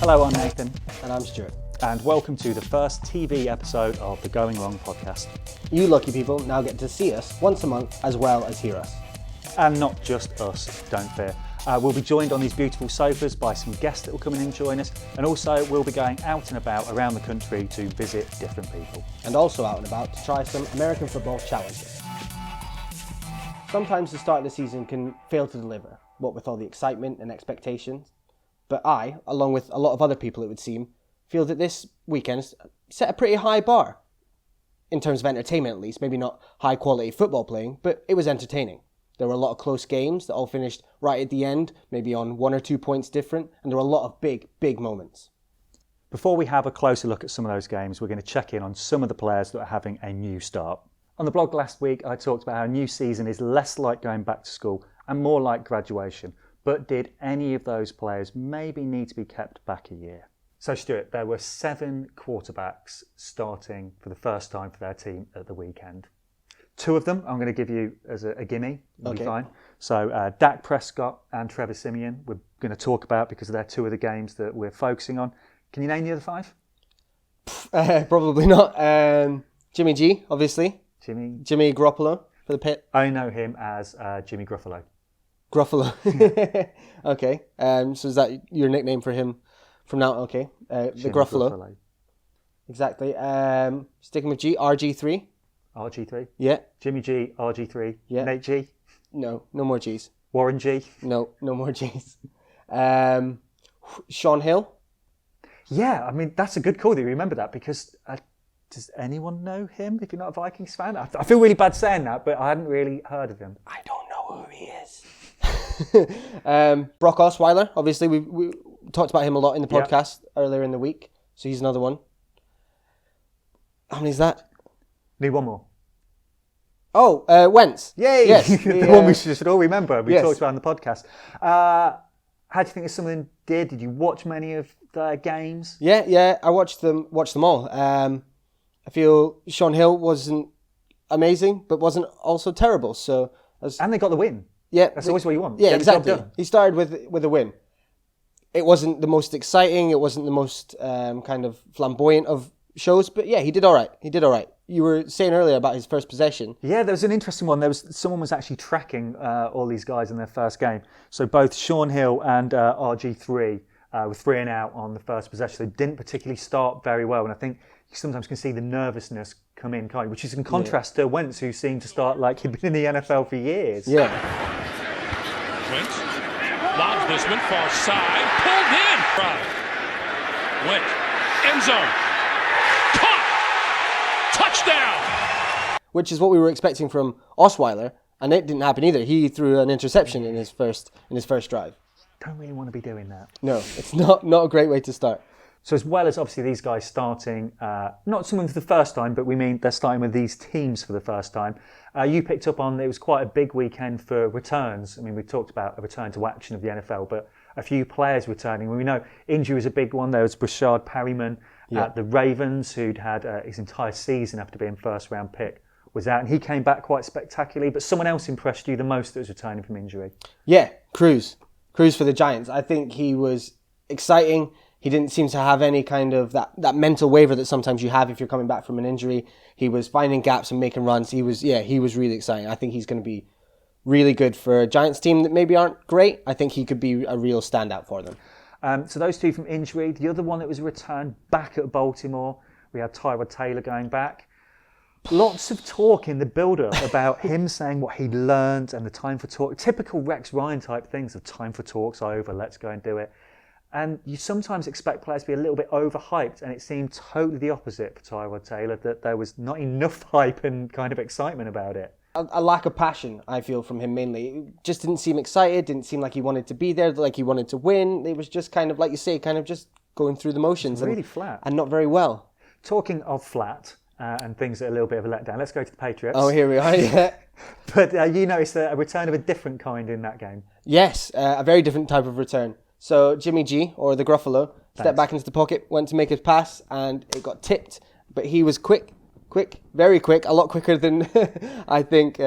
Hello, I'm Nathan. And I'm Stuart. And welcome to the first TV episode of the Going Wrong podcast. You lucky people now get to see us once a month as well as hear us. And not just us, don't fear. We'll be joined on these beautiful sofas by some guests that will come in and join us. And also we'll be going out and about around the country to visit different people. And also out and about to try some American football challenges. Sometimes the start of the season can fail to deliver, what with all the excitement and expectations. But I, along with a lot of other people it would seem, feel that this weekend set a pretty high bar. In terms of entertainment at least, maybe not high quality football playing, but it was entertaining. There were a lot of close games that all finished right at the end, maybe on 1 or 2 points different, and there were a lot of big moments. Before we have a closer look at some of those games, we're going to check in on some of the players that are having a new start. On the blog last week, I talked about how a new season is less like going back to school and more like graduation. But did any of those players maybe need to be kept back a year? So Stuart, there were 7 quarterbacks starting for the first time for their team at the weekend. 2 of them I'm going to give you as a gimme. Okay. Fine. So Dak Prescott and Trevor Siemian we're going to talk about because they're 2 of the games that we're focusing on. Can you name the other 5? Probably not. Jimmy G, obviously. Jimmy Garoppolo for the Pit. I know him as Jimmy Gruffalo. Gruffalo. Okay. So is that your nickname for him from now? Okay. The Gruffalo. Exactly. Sticking with G, RG3. RG3? Yeah. Jimmy G, RG3. Yeah. Nate G? No more G's. Warren G? No more G's. Sean Hill. Yeah, I mean, that's a good call that you remember that because does anyone know him if you're not a Vikings fan? I feel really bad saying that, but I hadn't really heard of him. I don't know who he is. Brock Osweiler, obviously, we talked about him a lot in the podcast earlier in the week, so he's another one. How many is that? Need one more. Oh, Wentz. Yay! Yes, the one we should all remember. We Yes. talked about in the podcast. How do you think this something did? Did you watch many of their games? Yeah, I watched them all. I feel Sean Hill wasn't amazing, but wasn't also terrible. So, And they got the win. Yeah, That's always what you want. Yeah, Get the job exactly. done. He started with a win. It wasn't the most exciting. It wasn't the most kind of flamboyant of shows, but yeah, he did all right. You were saying earlier about his first possession. Yeah, there was an interesting one. Someone was actually tracking all these guys in their first game. So both Sean Hill and RG3 were 3 and out on the first possession. They didn't particularly start very well, and I think you sometimes can see the nervousness come in, which is in contrast to Wentz, who seemed to start like he'd been in the NFL for years. Yeah. Wentz lobs this one far side, pulled in. Wentz, end zone, caught, touchdown. Which is what we were expecting from Osweiler, and it didn't happen either. He threw an interception in his first drive. Don't really want to be doing that. No, it's not a great way to start. So as well as obviously these guys starting, not someone for the first time, but we mean they're starting with these teams for the first time. You picked up on it was quite a big weekend for returns. I mean, we talked about a return to action of the NFL, but a few players returning. We know injury was a big one. There was Brashard Perryman at the Ravens, who'd had his entire season after being first round pick, was out, and he came back quite spectacularly. But someone else impressed you the most that was returning from injury? Yeah, Cruz for the Giants. I think he was exciting. He didn't seem to have any kind of that mental waver that sometimes you have if you're coming back from an injury. He was finding gaps and making runs. He was really exciting. I think he's going to be really good for a Giants team that maybe aren't great. I think he could be a real standout for them. So those 2 from injury. The other one that was a return back at Baltimore, we had Tyrod Taylor going back. Lots of talk in the build-up about him saying what he'd learned and the time for talk. Typical Rex Ryan type things of time for talk's over, let's go and do it. And you sometimes expect players to be a little bit overhyped, and it seemed totally the opposite for Tyrod Taylor, that there was not enough hype and kind of excitement about it. A lack of passion, I feel, from him mainly. It just didn't seem excited, didn't seem like he wanted to be there, like he wanted to win. It was just kind of, like you say, kind of just going through the motions. Really flat. And not very well. Talking of flat and things that are a little bit of a letdown, let's go to the Patriots. Oh, here we are, yeah. But you noticed a return of a different kind in that game. Yes, a very different type of return. So Jimmy G, or the Gruffalo, stepped back into the pocket, went to make his pass, and it got tipped. But he was quick, very quick, a lot quicker than I think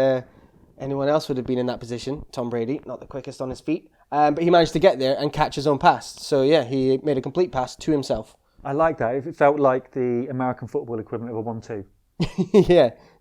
Anyone else would have been in that position. Tom Brady, not the quickest on his feet. But he managed to get there and catch his own pass. So, yeah, he made a complete pass to himself. I like that. It felt like the American football equivalent of a 1-2.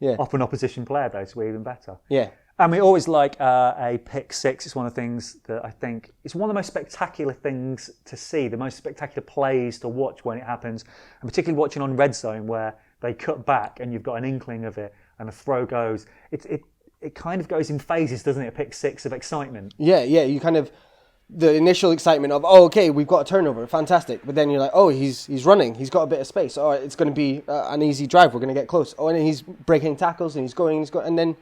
yeah. Off an opposition player, though, so we're even better. Yeah. And we always like a pick six. It's one of the things that I think it's one of the most spectacular things to see, the most spectacular plays to watch when it happens, and particularly watching on Red Zone where they cut back and you've got an inkling of it and a throw goes. It kind of goes in phases, doesn't it? A pick six of excitement. Yeah. You kind of, the initial excitement of, oh, okay, we've got a turnover, fantastic. But then you're like, oh, he's running, he's got a bit of space. Oh, it's going to be an easy drive. We're going to get close. Oh, and then he's breaking tackles and he's going, and then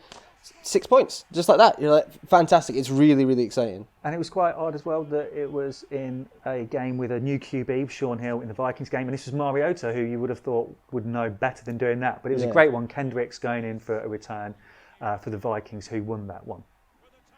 6 points, just like that. You're like, fantastic. It's really, really exciting. And it was quite odd as well that it was in a game with a new QB, Sean Hill, in the Vikings game. And this was Mariota, who you would have thought would know better than doing that. But it was a great one. Kendricks going in for a return for the Vikings, who won that one.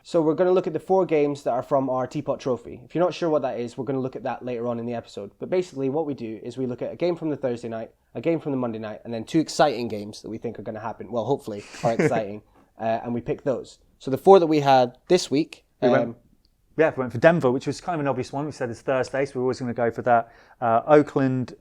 So we're going to look at the 4 games that are from our Teapot Trophy. If you're not sure what that is, we're going to look at that later on in the episode. But basically what we do is we look at a game from the Thursday night, a game from the Monday night, and then 2 exciting games that we think are going to happen. Well, hopefully are exciting. And we pick those. So the 4 that we had this week... we went for Denver, which was kind of an obvious one. We said it's Thursday, so we're always going to go for that. Oakland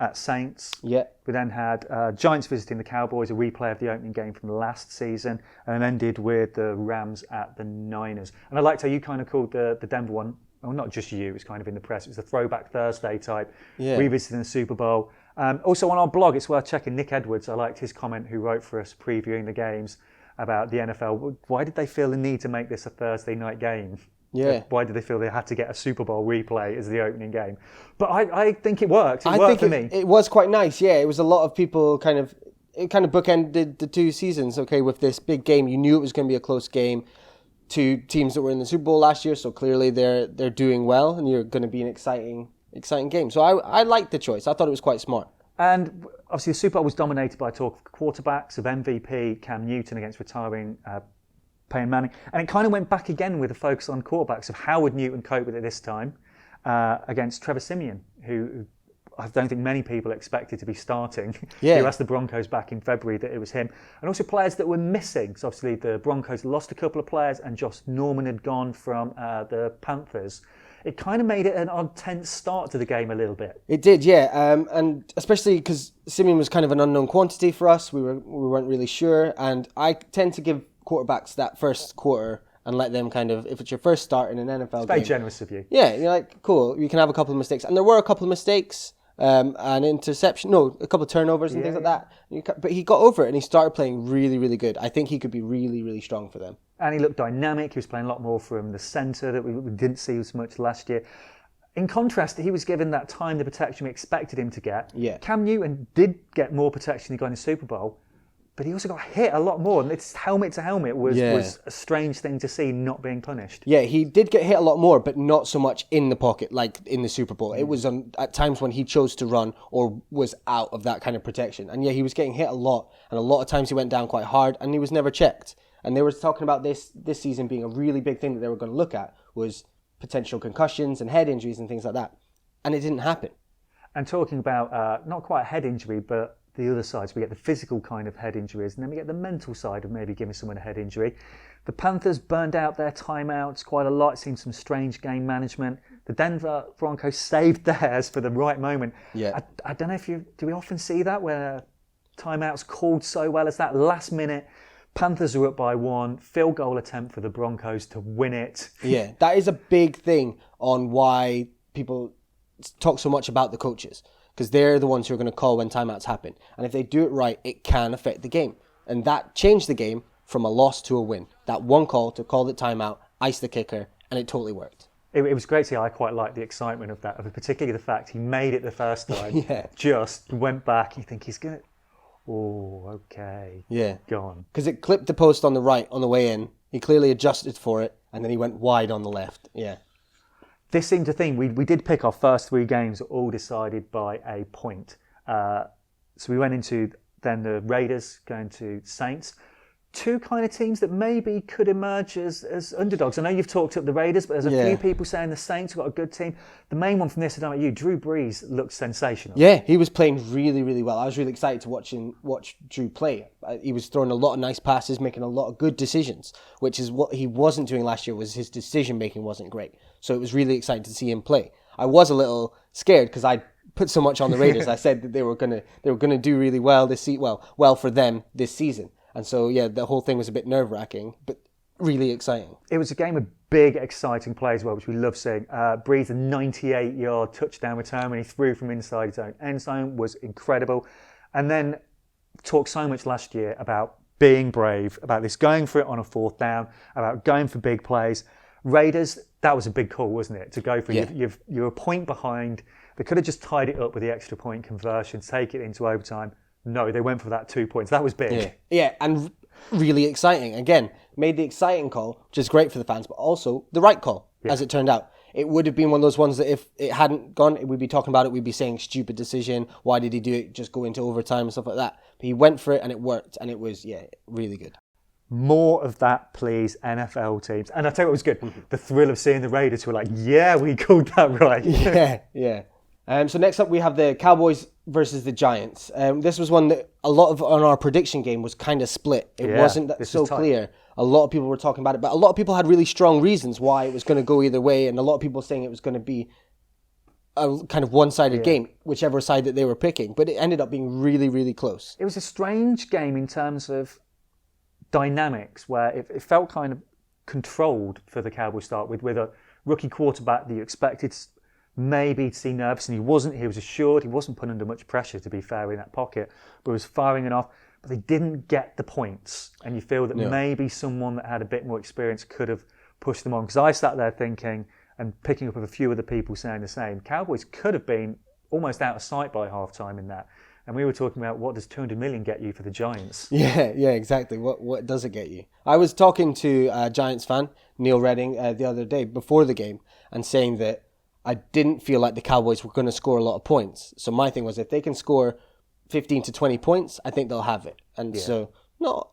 at Saints. Yeah. We then had Giants visiting the Cowboys, a replay of the opening game from the last season, and then ended with the Rams at the Niners. And I liked how you kind of called the Denver one, well, not just you, it was kind of in the press, it was a throwback Thursday type, revisiting the Super Bowl. Also on our blog, it's worth checking, Nick Edwards, I liked his comment, who wrote for us previewing the games about the NFL. Why did they feel the need to make this a Thursday night game? Yeah. Why did they feel they had to get a Super Bowl replay as the opening game? But I think it worked. It worked for me. It was quite nice, yeah. It was a lot of people it kind of bookended the 2 seasons, okay, with this big game. You knew it was going to be a close game. 2 teams that were in the Super Bowl last year, so clearly they're doing well, and you're going to be an exciting game. So I liked the choice. I thought it was quite smart. And obviously the Super Bowl was dominated by talk of quarterbacks, of MVP Cam Newton against retiring Peyton Manning. And it kind of went back again with a focus on quarterbacks of how would Newton cope with it this time against Trevor Siemian, who I don't think many people expected to be starting. Yeah. Who asked the Broncos back in February that it was him. And also players that were missing. So obviously the Broncos lost a couple of players and Josh Norman had gone from the Panthers. It kind of made it an odd, tense start to the game a little bit. It did, yeah, and especially because Simeon was kind of an unknown quantity for us. We weren't really sure, and I tend to give quarterbacks that first quarter and let them kind of, if it's your first start in an NFL game. Very generous of you. Yeah, you're like, cool, you can have a couple of mistakes. And there were a couple of mistakes, an interception, a couple of turnovers and things like that. But he got over it and he started playing really, really good. I think he could be really, really strong for them. And he looked dynamic. He was playing a lot more from the centre that we didn't see as much last year. In contrast, he was given that time, the protection we expected him to get. Yeah. Cam Newton did get more protection than he got in the Super Bowl, but he also got hit a lot more. And it's helmet to helmet was a strange thing to see not being punished. Yeah, he did get hit a lot more, but not so much in the pocket like in the Super Bowl. It was at times when he chose to run or was out of that kind of protection. And yeah, he was getting hit a lot. And a lot of times he went down quite hard and he was never checked. And they were talking about this season being a really big thing that they were going to look at was potential concussions and head injuries and things like that. And it didn't happen. And talking about not quite a head injury, but the other side, so we get the physical kind of head injuries, and then we get the mental side of maybe giving someone a head injury. The Panthers burned out their timeouts quite a lot. It seemed some strange game management. The Denver Broncos saved theirs for the right moment. Yeah. I don't know if do we often see that where timeouts called so well as that last minute? Panthers are up by 1, field goal attempt for the Broncos to win it. Yeah, that is a big thing on why people talk so much about the coaches, because they're the ones who are going to call when timeouts happen. And if they do it right, it can affect the game. And that changed the game from a loss to a win. That one call to call the timeout, ice the kicker, and it totally worked. It was great to see. I quite liked the excitement of that, particularly the fact he made it the first time. Just went back. You think he's going to... Oh, okay. Yeah. Gone. Because it clipped the post on the right on the way in. He clearly adjusted for it, and then he went wide on the left. Yeah. This seemed a thing. We did pick our first 3 games, all decided by a point. So we went into then the Raiders going to Saints. two kind of teams that maybe could emerge as underdogs. I know you've talked up the Raiders, but there's a few people saying the Saints have got a good team. The main one from this, I don't know about you, Drew Brees looked sensational. Yeah, he was playing really, really well. I was really excited to watch Drew play. He was throwing a lot of nice passes, making a lot of good decisions, which is what he wasn't doing last year. Was his decision making wasn't great. So it was really exciting to see him play. I was a little scared because I put so much on the Raiders. I said that they were gonna do really well this well for them this season. And so, yeah, the whole thing was a bit nerve-wracking, but really exciting. It was a game of big, exciting play as well, which we love seeing. Breeze, a 98-yard touchdown return when he threw from inside his own end zone was incredible. And then talked so much last year about being brave, about this going for it on a fourth down, about going for big plays. Raiders, that was a big call, wasn't it? To go for it. You're a point behind. They could have just tied it up with the extra point conversion, take it into overtime. No, they went for that 2 points. That was big. Yeah, and really exciting. Again, made the exciting call, which is great for the fans, but also the right call, as it turned out. It would have been one of those ones that if it hadn't gone, we'd be talking about it, we'd be saying stupid decision, why did he do it, just go into overtime and stuff like that. But he went for it and it worked, and it was, really good. More of that, please, NFL teams. And I'll tell you what was good. The thrill of seeing the Raiders who were like, yeah, we called that right. Yeah. So next up we have the Cowboys versus the Giants. This was one that a lot of on our prediction game was kind of split. It wasn't so clear. A lot of people were talking about it, but a lot of people had really strong reasons why it was going to go either way, and a lot of people saying it was going to be a kind of one-sided game, whichever side that they were picking. But it ended up being really, really close. It was a strange game in terms of dynamics, where it felt kind of controlled for the Cowboys start with a rookie quarterback that you expected maybe to see nervous, and he wasn't. He was assured. He wasn't put under much pressure, to be fair, in that pocket, but was firing it off. But they didn't get the points, and you feel that maybe someone that had a bit more experience could have pushed them on. Because I sat there thinking and picking up with a few other people saying the same. Cowboys could have been almost out of sight by halftime in that. And we were talking about, what does 200 million get you for the Giants? Yeah, exactly. What does it get you? I was talking to a Giants fan, Neil Redding, the other day before the game, and saying that I didn't feel like the Cowboys were going to score a lot of points. So my thing was, if they can score 15 to 20 points, I think they'll have it. And so, not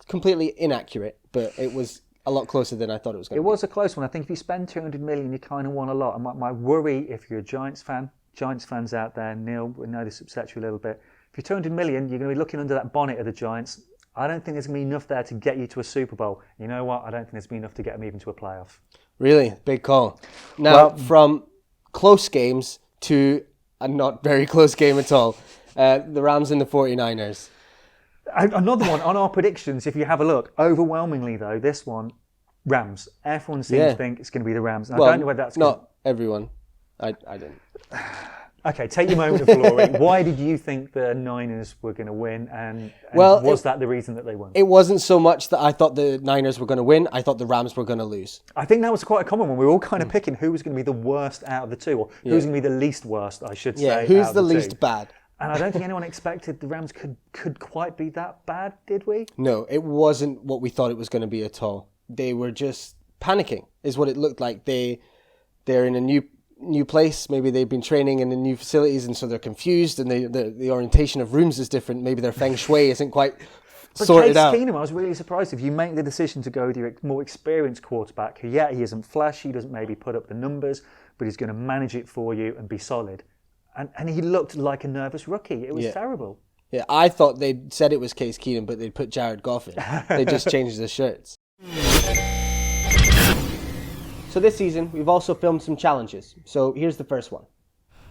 completely inaccurate, but it was a lot closer than I thought it was going to be. It was a close one. I think if you spend 200 million, you kind of won a lot. And my worry, if you're a Giants fans out there, Neil, we know this upsets you a little bit. If you're 200 million, you're going to be looking under that bonnet of the Giants. I don't think there's going to be enough there to get you to a Super Bowl. You know what? I don't think there's going to be enough to get them even to a playoff. Really? Big call. Now, from close games to a not very close game at all. The Rams and the 49ers. Another one on our predictions, if you have a look. Overwhelmingly, though, this one, Rams. Everyone seems to think it's going to be the Rams. And I don't know whether that's not everyone. I didn't. Okay, take your moment of glory. Why did you think the Niners were going to win? And was that the reason that they won? It wasn't so much that I thought the Niners were going to win. I thought the Rams were going to lose. I think that was quite a common one. We were all kind of picking who was going to be the worst out of the two, or who's going to be the least worst, I should say. Yeah, who's the least bad? And I don't think anyone expected the Rams could quite be that bad, did we? No, it wasn't what we thought it was going to be at all. They were just panicking, is what it looked like. They're in a new place. Maybe they've been training in the new facilities, and so they're confused, and the orientation of rooms is different. Maybe their feng shui isn't quite sorted out. Case Keenum, I was really surprised. If you make the decision to go with your more experienced quarterback, who, he isn't flashy, he doesn't maybe put up the numbers, but he's going to manage it for you and be solid. And he looked like a nervous rookie. It was terrible. Yeah, I thought they'd said it was Case Keenum, but they'd put Jared Goff in. They just changed the shirts. So this season, we've also filmed some challenges. So here's the first one.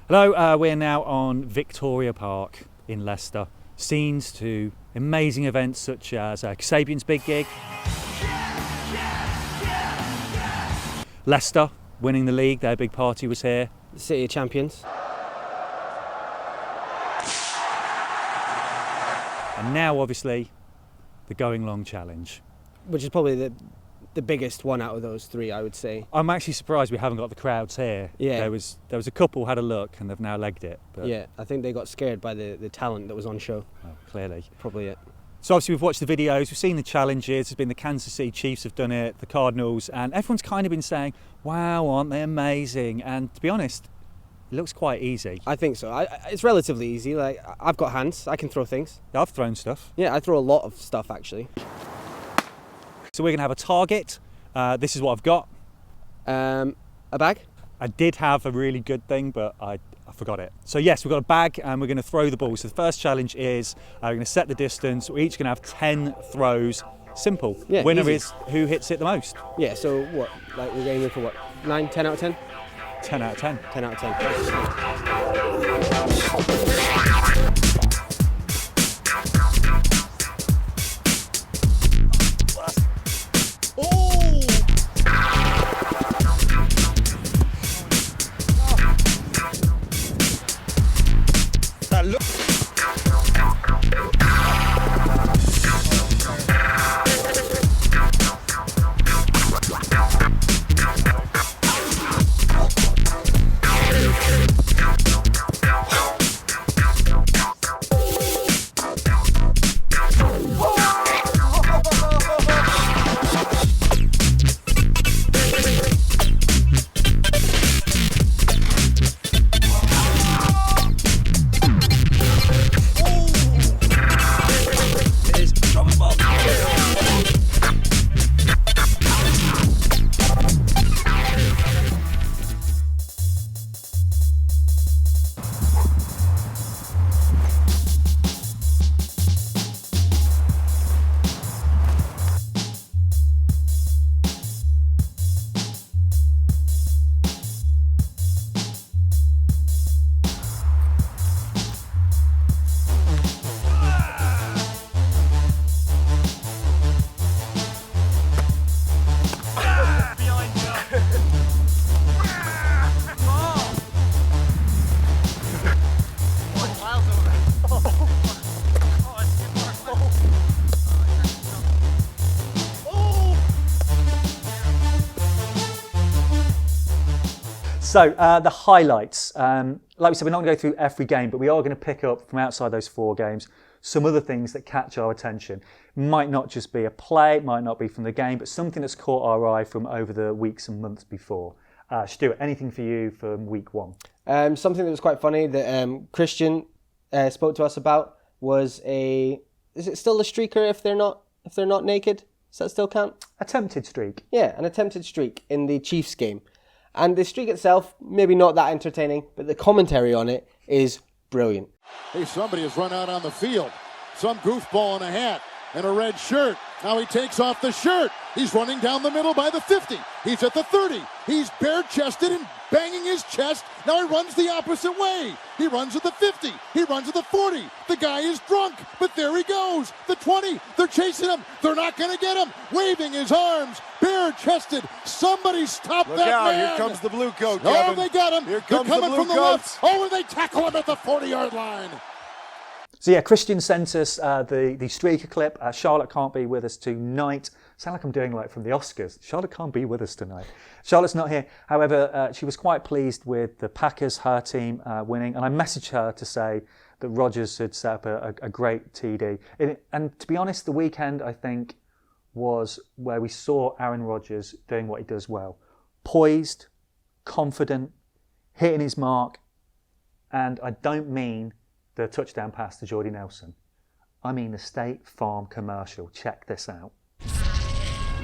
Hello, we're now on Victoria Park in Leicester. Scenes to amazing events such as Kasabian's Big Gig. Leicester winning the league, their big party was here. City of Champions. And now, obviously, the Going Long Challenge. Which is probably the biggest one out of those three, I would say. I'm actually surprised we haven't got the crowds here. Yeah. There was a couple had a look and they've now legged it. But yeah, I think they got scared by the talent that was on show. Oh, clearly. Probably it. So obviously we've watched the videos, we've seen the challenges, there's been the Kansas City Chiefs have done it, the Cardinals, and everyone's kind of been saying, wow, aren't they amazing? And to be honest, it looks quite easy. I think so. It's relatively easy. Like, I've got hands. I can throw things. I've thrown stuff. Yeah, I throw a lot of stuff, actually. So we're going to have a target. This is what I've got. A bag? I did have a really good thing, but I forgot it. So yes, we've got a bag and we're going to throw the ball. So the first challenge is we're going to set the distance. We're each going to have 10 throws. Simple. Yeah, Winner easy. is who hits it the most. Yeah, so what? Like we're aiming for what? 9, 10 out of 10? 10 out of 10. 10 out of 10. So the highlights, like we said, we're not going to go through every game, but we are going to pick up from outside those 4 games some other things that catch our attention. Might not just be a play, might not be from the game, but something that's caught our eye from over the weeks and months before. Stuart, anything for you from week 1? Something that was quite funny that Christian spoke to us about was is it still a streaker if they're not naked? Does that still count? Attempted streak. Yeah, an attempted streak in the Chiefs game. And the streak itself, maybe not that entertaining, but the commentary on it is brilliant. Hey, somebody has run out on the field. Some goofball in a hat and a red shirt. Now he takes off the shirt. He's running down the middle by the 50. He's at the 30. He's bare-chested and banging his chest. Now he runs the opposite way. He runs at the 50. He runs at the 40. The guy is drunk, but there he goes. The 20. They're chasing him. They're not going to get him. Waving his arms. Bare-chested. Somebody stop Look that out, man. here comes the blue coat, Oh, Kevin. they got him. Here They're comes coming the from blue the coats. left. Oh, and they tackle him at the 40-yard line. So yeah, Christian sent us the streaker clip. Charlotte can't be with us tonight. Sound like I'm doing like from the Oscars. Charlotte can't be with us tonight. Charlotte's not here. However, she was quite pleased with the Packers, her team, winning. And I messaged her to say that Rodgers had set up a great TD. And to be honest, the weekend, I think, was where we saw Aaron Rodgers doing what he does well. Poised, confident, hitting his mark. And I don't mean the touchdown pass to Jordy Nelson. I mean the State Farm commercial. Check this out.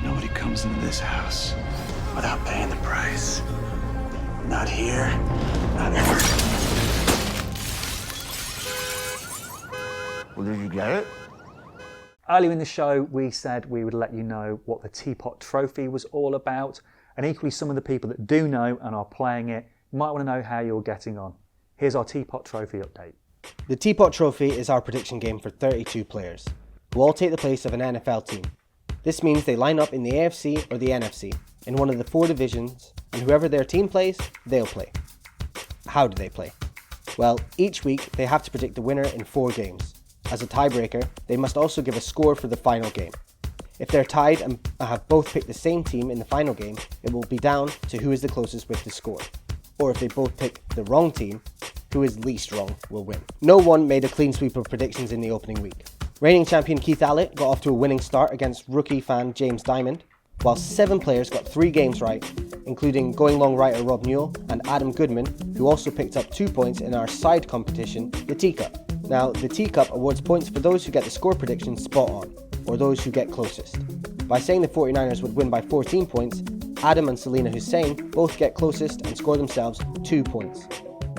Nobody comes into this house without paying the price. Not here, not ever. Well, did you get it? Earlier in the show, we said we would let you know what the Teapot Trophy was all about. And equally, some of the people that do know and are playing it might want to know how you're getting on. Here's our Teapot Trophy update. The Teapot Trophy is our prediction game for 32 players, who all take the place of an NFL team. This means they line up in the AFC or the NFC, in one of the 4 divisions, and whoever their team plays, they'll play. How do they play? Well, each week they have to predict the winner in 4 games. As a tiebreaker, they must also give a score for the final game. If they're tied and have both picked the same team in the final game, it will be down to who is the closest with the score. Or if they both pick the wrong team, who is least wrong will win. No one made a clean sweep of predictions in the opening week. Reigning champion Keith Allett got off to a winning start against rookie fan James Diamond, while 7 players got 3 games right, including Going Long writer Rob Newell and Adam Goodman, who also picked up 2 points in our side competition, the Teacup. Now, the Teacup awards points for those who get the score prediction spot on, or those who get closest. By saying the 49ers would win by 14 points, Adam and Selena Hussein both get closest and score themselves 2 points.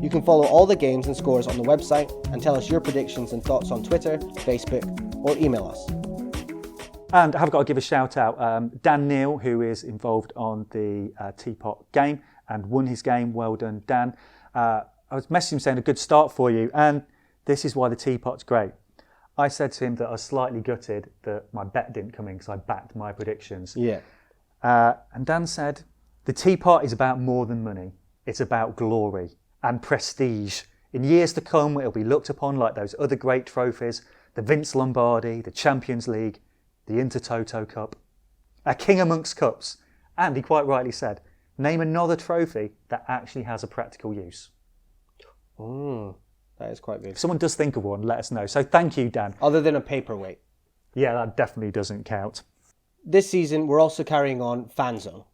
You can follow all the games and scores on the website and tell us your predictions and thoughts on Twitter, Facebook, or email us. And I have got to give a shout out, Dan Neal, who is involved on the Teapot game and won his game. Well done, Dan. I was messaging him saying a good start for you, and this is why the Teapot's great. I said to him that I was slightly gutted that my bet didn't come in because I backed my predictions. Yeah. And Dan said, the Teapot is about more than money. It's about glory and prestige. In years to come, it'll be looked upon like those other great trophies, the Vince Lombardi, the Champions League, the Intertoto Cup, a king amongst cups. And he quite rightly said, name another trophy that actually has a practical use. That is quite big. If someone does think of one, let us know. So thank you, Dan. Other than a paperweight. Yeah, that definitely doesn't count. This season, we're also carrying on Fan Zone.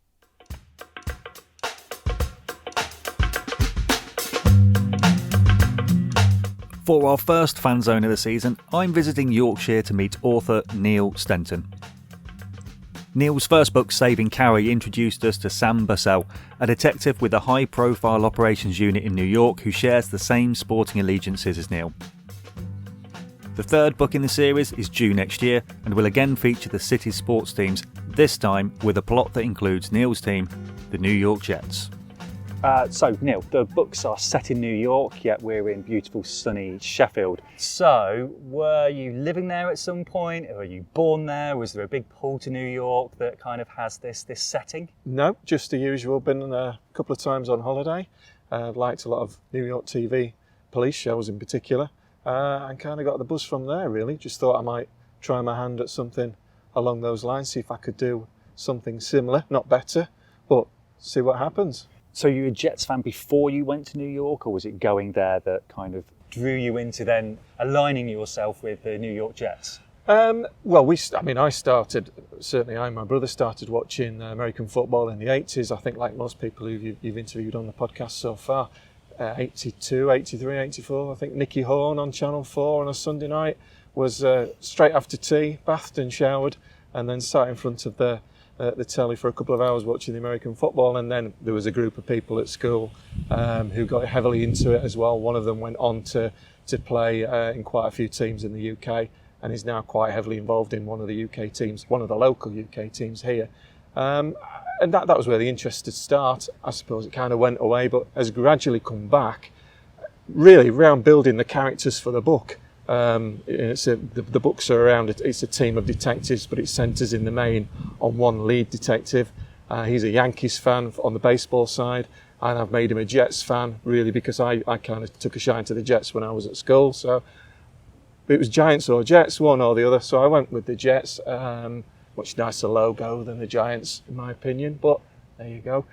For our first fan zone of the season, I'm visiting Yorkshire to meet author Neil Stenton. Neil's first book, Saving Carrie, introduced us to Sam Bussell, a detective with a high-profile operations unit in New York who shares the same sporting allegiances as Neil. The third book in the series is due next year and will again feature the city's sports teams, this time with a plot that includes Neil's team, the New York Jets. So, Neil, the books are set in New York, yet we're in beautiful, sunny Sheffield. So, were you living there at some point? Or were you born there? Was there a big pull to New York that kind of has this setting? No, just the usual. Been a couple of times on holiday. Liked a lot of New York TV, police shows in particular, and kind of got the buzz from there, really. Just thought I might try my hand at something along those lines, see if I could do something similar, not better, but see what happens. So you were a Jets fan before you went to New York, or was it going there that kind of drew you into then aligning yourself with the New York Jets? Well, I started, certainly I and my brother started watching American football in the 80s. I think like most people who you've interviewed on the podcast so far, 82, 83, 84. I think Nicky Horn on Channel 4 on a Sunday night was straight after tea, bathed and showered, and then sat in front of the telly for a couple of hours watching the American football. And then there was a group of people at school who got heavily into it as well. One of them went on to play in quite a few teams in the UK and is now quite heavily involved in one of the UK teams, one of the local UK teams here. And that was where the interest did start. I suppose it kind of went away, but has gradually come back, really around building the characters for the book. The books are around, it's a team of detectives, but it centres in the main on one lead detective. He's a Yankees fan on the baseball side, and I've made him a Jets fan, really, because I kind of took a shine to the Jets when I was at school. So it was Giants or Jets, one or the other. So I went with the Jets. Much nicer logo than the Giants, in my opinion, but there you go.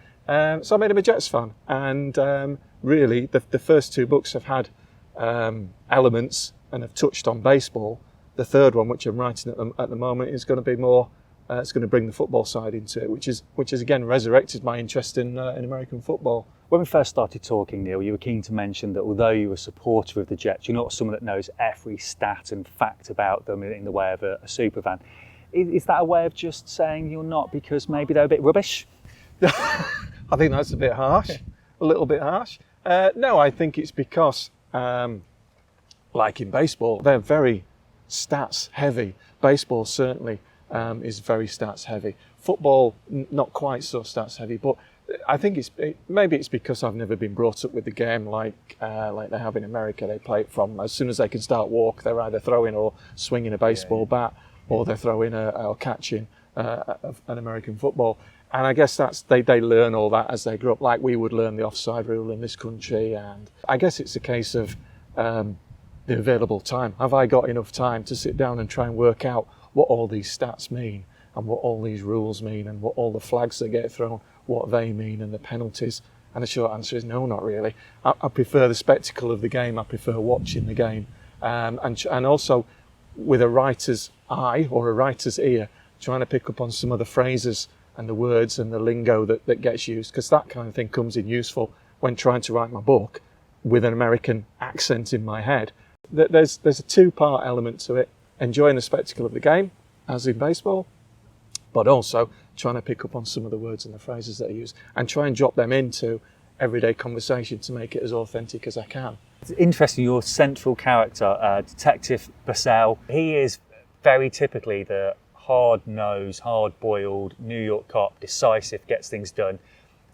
So I made him a Jets fan, and really the first two books have had elements and have touched on baseball. The third one, which I'm writing at the moment, is going to be more. It's going to bring the football side into it, which has again resurrected my interest in American football. When we first started talking, Neil, you were keen to mention that although you're a supporter of the Jets, you're not someone that knows every stat and fact about them in the way of a superfan. Is that a way of just saying you're not because maybe they're a bit rubbish? I think that's a bit harsh, a little bit harsh. No, I think it's because, like in baseball, they're very stats heavy. Baseball certainly is very stats heavy. Football, not quite so stats heavy, but I think maybe it's because I've never been brought up with the game like they have in America. They play it from as soon as they can start walk, they're either throwing or swinging a baseball bat, or they're throwing or catching an American football. And I guess they learn all that as they grow up, like we would learn the offside rule in this country. And I guess it's a case of the available time. Have I got enough time to sit down and try and work out what all these stats mean and what all these rules mean and what all the flags that get thrown, what they mean and the penalties? And the short answer is no, not really. I prefer the spectacle of the game. I prefer watching the game. And also with a writer's eye or a writer's ear, trying to pick up on some of the phrases and the words and the lingo that gets used, because that kind of thing comes in useful when trying to write my book with an American accent in my head. There's a two-part element to it: enjoying the spectacle of the game, as in baseball, but also trying to pick up on some of the words and the phrases that I use and try and drop them into everyday conversation to make it as authentic as I can. It's interesting, your central character, Detective Purcell, he is very typically the hard-nosed, hard-boiled New York cop, decisive, gets things done.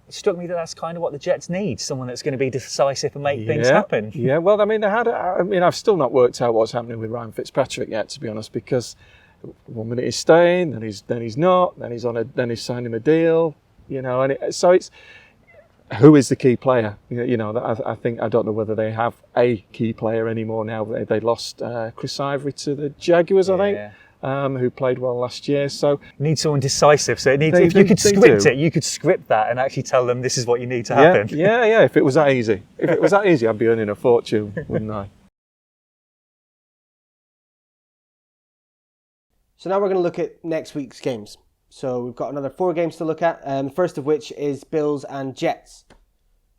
It struck me that that's kind of what the Jets need, someone that's going to be decisive and make things happen. Yeah, well, I mean, I've still not worked out what's happening with Ryan Fitzpatrick yet, to be honest, because 1 minute he's staying, then he's not, then he's signing a deal, so it's who is the key player? I think I don't know whether they have a key player anymore now. They lost Chris Ivory to the Jaguars, I think. Who played well last year. So need someone decisive. So it needs. If you could script it, you could script that and actually tell them this is what you need to happen. Yeah. If it was that easy, I'd be earning a fortune, wouldn't I? So now we're going to look at next week's games. So we've got another 4 games to look at. The first of which is Bills and Jets.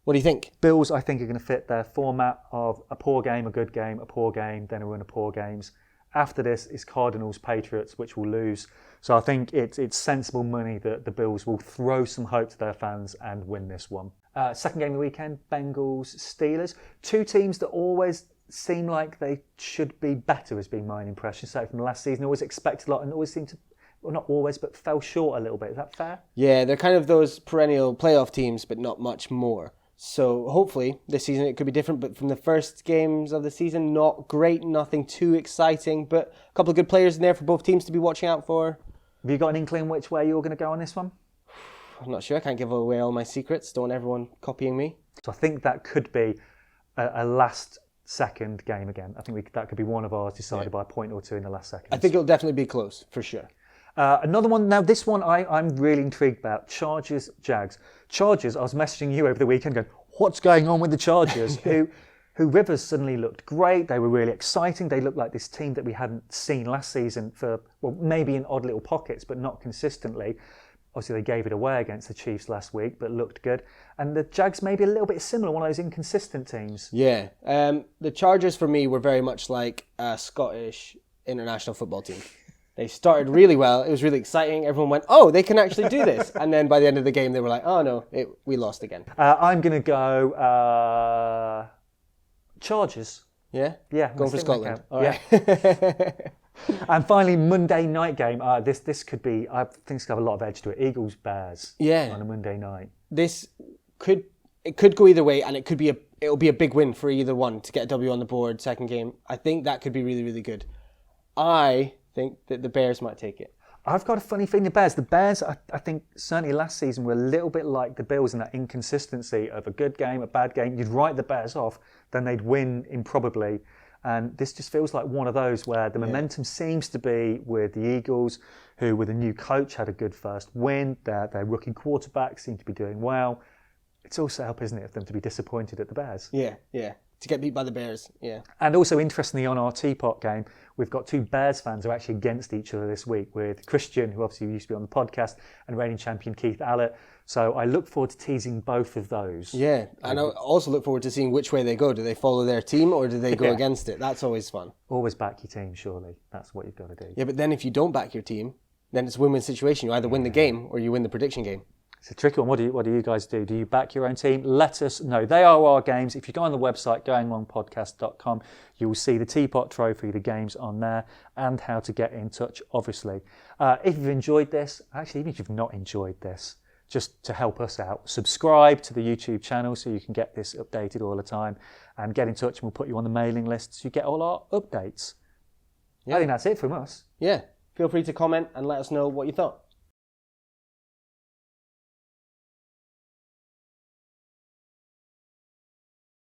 What do you think? Bills, I think, are going to fit their format of a poor game, a good game, a poor game, then a run of poor games. After this is Cardinals, Patriots, which will lose. So I think it's sensible money that the Bills will throw some hope to their fans and win this one. Second game of the weekend, Bengals, Steelers. 2 teams that always seem like they should be better, has been my impression. So from last season, always expected a lot and always seemed to, well, not always, but fell short a little bit. Is that fair? Yeah, they're kind of those perennial playoff teams, but not much more. So hopefully this season it could be different, but from the first games of the season, not great, nothing too exciting, but a couple of good players in there for both teams to be watching out for. Have you got an inkling which way you're going to go on this one? I'm not sure. I can't give away all my secrets. Don't want everyone copying me. So I think that could be a last second game again. I think that could be one of ours decided by a point or two in the last second. I think it'll definitely be close, for sure. Another one, now this one I'm really intrigued about, Chargers, Jags. Chargers, I was messaging you over the weekend going, what's going on with the Chargers? who Rivers suddenly looked great, they were really exciting, they looked like this team that we hadn't seen last season for, well, maybe in odd little pockets, but not consistently. Obviously they gave it away against the Chiefs last week, but looked good. And the Jags maybe a little bit similar, one of those inconsistent teams. Yeah, the Chargers for me were very much like a Scottish international football team. They started really well. It was really exciting. Everyone went, oh, they can actually do this. And then by the end of the game, they were like, oh, no, we lost again. I'm going to go Chargers. Yeah? Yeah. Going for Scotland. All right. Yeah. And finally, Monday night game. This could be, I think it's going to have a lot of edge to it. Eagles, Bears on a Monday night. This could go either way, and it'll be a big win for either one to get a W on the board, second game. I think that could be really, really good. I think that the Bears might take it. I've got a funny feeling the Bears, I think certainly last season were a little bit like the Bills in that inconsistency of a good game, a bad game. You'd write the Bears off, then they'd win improbably. And this just feels like one of those where the momentum seems to be with the Eagles, who with a new coach had a good first win. Their rookie quarterback seemed to be doing well. It's also help, isn't it, for them to be disappointed at the Bears? Yeah. To get beat by the Bears, yeah. And also interestingly on our Teapot game, we've got 2 Bears fans who are actually against each other this week with Christian, who obviously used to be on the podcast, and reigning champion Keith Allett. So I look forward to teasing both of those. Yeah, and I also look forward to seeing which way they go. Do they follow their team or do they go against it? That's always fun. Always back your team, surely. That's what you've got to do. Yeah, but then if you don't back your team, then it's a win-win situation. You either win the game or you win the prediction game. It's a tricky one. What do you guys do? Do you back your own team? Let us know. They are our games. If you go on the website, goinglongpodcast.com, you will see the Teapot Trophy, the games on there, and how to get in touch, obviously. If you've enjoyed this, actually, even if you've not enjoyed this, just to help us out, subscribe to the YouTube channel so you can get this updated all the time, and get in touch and we'll put you on the mailing list so you get all our updates. Yeah. I think that's it from us. Yeah. Feel free to comment and let us know what you thought.